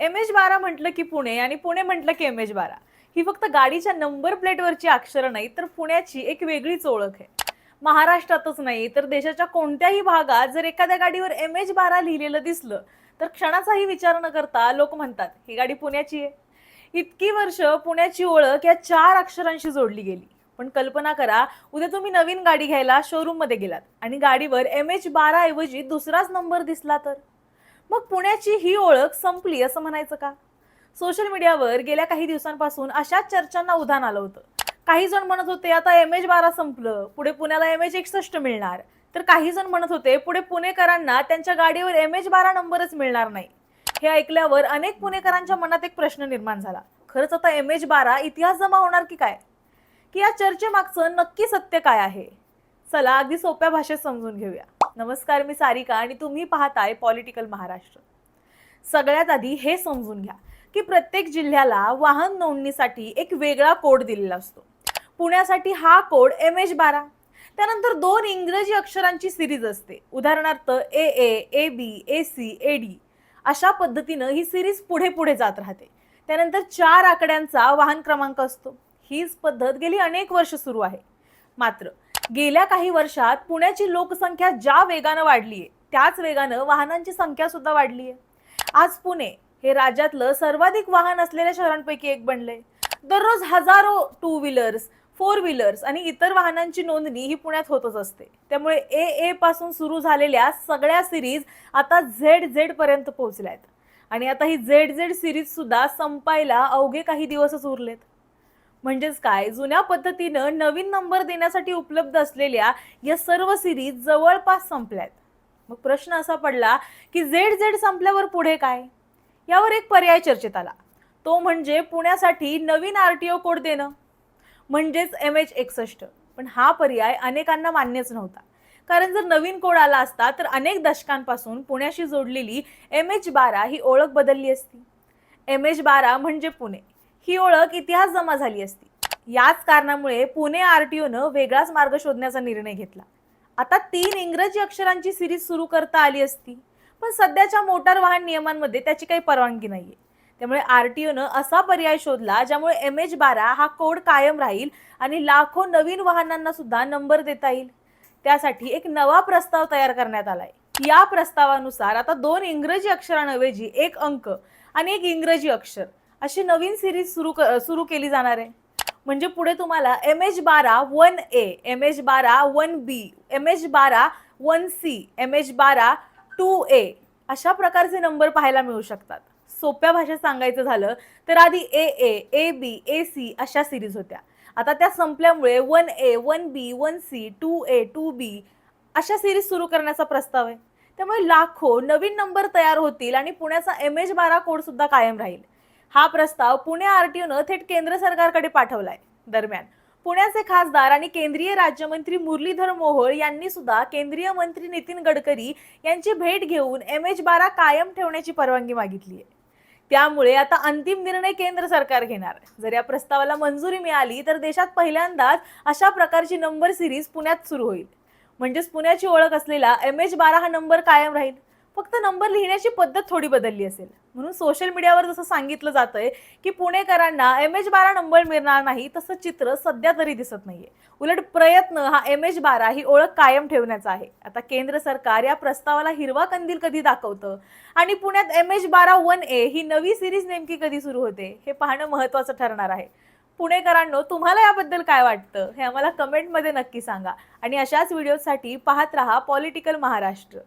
MH12 म्हटलं की पुणे आणि पुणे म्हटलं की MH12 ही फक्त गाडीच्या नंबर प्लेटवरची अक्षरं नाही तर पुण्याची एक वेगळीच ओळख आहे. महाराष्ट्रातच नाही तर देशाच्या कोणत्याही भागात जर एखाद्या गाडीवर MH12 लिहिलेलं दिसलं तर क्षणाचाही विचार न करता लोक म्हणतात ही गाडी पुण्याची आहे. इतकी वर्ष पुण्याची ओळख या 4 अक्षरांशी जोडली गेली. पण कल्पना करा, उद्या तुम्ही नवीन गाडी घ्यायला शोरूम मध्ये गेलात आणि गाडीवर MH12 ऐवजी दुसराच नंबर दिसला तर मग पुण्याची ही ओळख संपली असं म्हणायचं का? सोशल मीडियावर गेल्या काही दिवसांपासून अशाच चर्चांना उधाण आलं होतं. काही जण म्हणत होते आता MH12 संपलं, पुढे पुण्याला MH61 मिळणार. तर काही जण म्हणत होते पुढे पुणेकरांना त्यांच्या गाडीवर MH12 नंबरच मिळणार नाही. हे ऐकल्यावर अनेक पुणेकरांच्या मनात एक प्रश्न निर्माण झाला. खरंच आता MH12 इतिहास जमा होणार की काय? की या चर्चेमागचं नक्की सत्य काय आहे? चला अगदी सोप्या भाषेत समजून घेऊया. नमस्कार, मी सारिका आणि तुम्ही पाहताय पॉलिटिकल महाराष्ट्र. सगळ्यात आधी हे समजून घ्या की प्रत्येक जिल्ह्याला वाहन नोंदणीसाठी एक वेगळा कोड दिलेला असतो. पुण्यासाठी हा कोड MH12. त्यानंतर 2 इंग्रजी अक्षरांची सिरीज असते. उदाहरणार्थ AA, AB, AC, AD अशा पद्धतीनं ही सिरीज पुढे पुढे जात राहते. त्यानंतर 4 आकड्यांचा वाहन क्रमांक असतो. हीच पद्धत गेली अनेक वर्ष सुरू आहे. मात्र गेल्या काही वर्षात पुण्याची लोकसंख्या ज्या वेगानं वाढली आहे त्याच वेगानं वाहनांची संख्या सुद्धा वाढली आहे. आज पुणे हे राज्यातलं सर्वाधिक वाहन असलेल्या शहरांपैकी एक बनले. दररोज हजारो 2 व्हीलर्स, 4 व्हीलर्स आणि इतर वाहनांची नोंदणी ही पुण्यात होतच असते. त्यामुळे AA पासून सुरू झालेल्या सगळ्या सिरीज आता ZZ पर्यंत पोहोचल्यात आणि आता ही ZZ सिरीज सुद्धा संपायला अवघे काही दिवसच उरलेत. म्हणजेच काय, जुन्या पद्धतीनं नवीन नंबर देण्यासाठी उपलब्ध असलेल्या या सर्व सिरीज जवळपास संपल्यात. मग प्रश्न असा पडला की ZZ संपल्यावर पुढे काय? यावर एक पर्याय चर्चेत आला. तो म्हणजे पुण्यासाठी नवीन RTO कोड देणं, म्हणजेच MH61. पण हा पर्याय अनेकांना मान्यच नव्हता. कारण जर नवीन कोड आला असता तर अनेक दशकांपासून पुण्याशी जोडलेली MH12 ही ओळख बदलली असती. MH12 म्हणजे पुणे ही ओळख इतिहास जमा झाली असती. याच कारणामुळे पुणे RTOनं वेगळाच मार्ग शोधण्याचा निर्णय घेतला. आता 3 इंग्रजी अक्षरांची सिरीज सुरू करता आली असती, पण सध्याच्या मोटार वाहन नियमांमध्ये त्याची काही परवानगी नाहीये. त्यामुळे RTOनं असा पर्याय शोधला ज्यामुळे MH12 हा कोड कायम राहील आणि लाखो नवीन वाहनांना सुद्धा नंबर देता येईल. त्यासाठी एक नवा प्रस्ताव तयार करण्यात आलाय. या प्रस्तावानुसार आता 2 इंग्रजी अक्षरांऐवजी एक अंक आणि एक इंग्रजी अक्षर अशी नवीन सिरीज सुरू केली जाणार आहे. म्हणजे पुढे तुम्हाला MH12 1A, MH12 1B, MH12 1C, MH12 2A अशा प्रकारचे नंबर पाहायला मिळू शकतात. सोप्या भाषेत सांगायचं झालं तर आधी AA, AB, AC अशा सिरीज होत्या. आता त्या संपल्यामुळे 1A, 1B, 1C, 2A, 2B अशा सिरीज सुरू करण्याचा प्रस्ताव आहे. त्यामुळे लाखो नवीन नंबर तयार होतील आणि पुण्याचा MH12 कोड सुद्धा कायम राहील. हा प्रस्ताव पुणे RTOनं थेट केंद्र सरकारकडे पाठवलाय. दरम्यान पुण्याचे खासदार आणि केंद्रीय राज्यमंत्री मुरलीधर मोहोळ यांनी सुद्धा केंद्रीय मंत्री नितीन गडकरी यांची भेट घेऊन MH12 कायम ठेवण्याची परवानगी मागितली आहे. त्यामुळे आता अंतिम निर्णय केंद्र सरकार घेणार. जर या प्रस्तावाला मंजुरी मिळाली तर देशात पहिल्यांदाच अशा प्रकारची नंबर सिरीज पुण्यात सुरू होईल. म्हणजेच पुण्याची ओळख असलेला MH12 हा नंबर कायम राहील. फक्त नंबर लिहिण्याची पद्धत थोडी बदलली असेल. म्हणून सोशल मीडियावर जसं सांगितलं जातंय की पुणेकरांना MH12 नंबर मिळणार नाही, तसं चित्र सध्या तरी दिसत नाहीये. उलट प्रयत्न हा MH12 ही ओळख कायम ठेवण्याचा आहे. आता केंद्र सरकार या प्रस्तावाला हिरवा कंदील कधी दाखवतं आणि पुण्यात MH12 1A ही नवी सिरीज नेमकी कधी सुरू होते हे पाहणं महत्त्वाचं ठरणार आहे. पुणेकरांनो, तुम्हाला याबद्दल काय वाटतं हे आम्हाला कमेंटमध्ये नक्की सांगा आणि अशाच व्हिडिओसाठी पाहत रहा पॉलिटिकल महाराष्ट्र.